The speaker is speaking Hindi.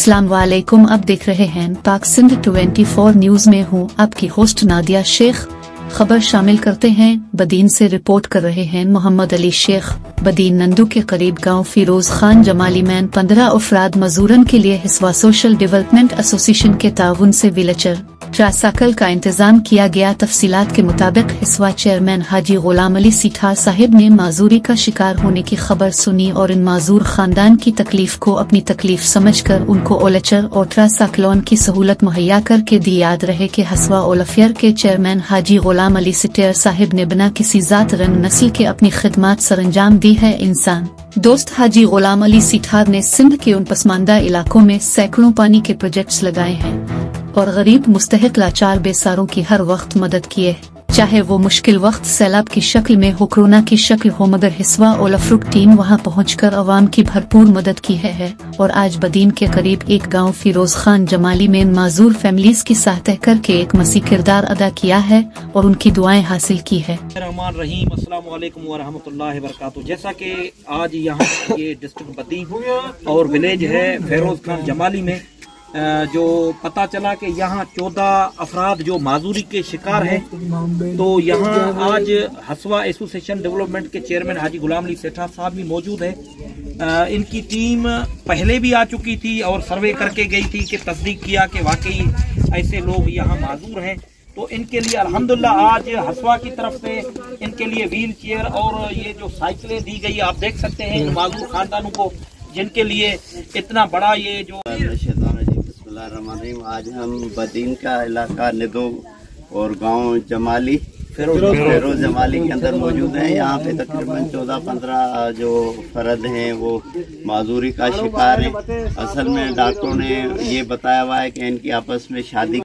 अस्सलाम वालेकुम। अब देख रहे हैं पाक सिंध 24 न्यूज में हूँ आपकी होस्ट नादिया शेख। खबर शामिल करते हैं। बदीन से रिपोर्ट कर रहे हैं मोहम्मद अली शेख। बदीन नंदू के करीब गांव फिरोज खान जमाली में 15 अफराद मजूरन के लिए हिस्वा सोशल डेवलपमेंट एसोसिएशन के ताउन से व्हीलचेयर ट्राइसाइकिल का इंतजाम किया गया। तफसीलात के मुताबिक हिस्वा चेयरमैन हाजी गुलाम अली सिठार साहिब ने माजूरी का शिकार होने की खबर सुनी और इन माजूर खानदान की तकलीफ को अपनी तकलीफ समझकर उनको व्हीलचेयर और ट्राइसाइक्लोन की सहूलत मुहैया करके दी। याद रहे कि हसवा ओलफेयर के चेयरमैन हाजी गुलाम अली सिठार साहिब ने बिना किसी जात रंग नस्ल के अपनी खिदमत सरंजाम दी है। इंसान दोस्त हाजी गुलाम अली सिठार ने सिंध के उन पसमानदा इलाकों में सैकड़ों पानी के प्रोजेक्ट्स लगाए हैं और गरीब मुस्तहिक लाचार बेसारों की हर वक्त मदद किए, चाहे वो मुश्किल वक्त सैलाब की शक्ल में हो, कोरोना की शक्ल हो, मगर हिस्वा ओलफ्रुक टीम वहां पहुंचकर अवाम की भरपूर मदद की है और आज बदीन के करीब एक गांव फिरोज खान जमाली में माजूर फैमिलीज की सहायता करके एक मसीह किरदार अदा किया है और उनकी दुआएं हासिल की है। रहमान रहीम, अस्सलाम वालेकुम व रहमतुल्लाहि व बरकातुहू। जैसा कि आज यहाँ ये डिस्ट्रिक्ट बदीन और विलेज है फिरोज खान जमाली में जो पता चला कि यहाँ 14 अफराद जो माजूरी के शिकार हैं, तो यहाँ आज हसवा एसोसिएशन डेवलपमेंट के चेयरमैन हाजी गुलाम अली सेठा साहब भी मौजूद है। इनकी टीम पहले भी आ चुकी थी और सर्वे करके गई थी कि तस्दीक किया कि वाकई ऐसे लोग यहाँ माजूर हैं। तो इनके लिए अल्हम्दुलिल्लाह आज हसवा की तरफ से इनके लिए व्हील चेयर और ये जो साइकिलें दी गई, आप देख सकते हैं इन माजूर खानदानों को जिनके लिए इतना बड़ा ये जो आज हम बदीन का इलाका निदो और गांव जमाली फिरोज जमाली के अंदर मौजूद हैं। यहाँ पे तकरीबन 14-15 जो फर्द हैं वो माजूरी का शिकार हैं। असल में डॉक्टरों ने ये बताया हुआ है कि इनकी आपस में शादी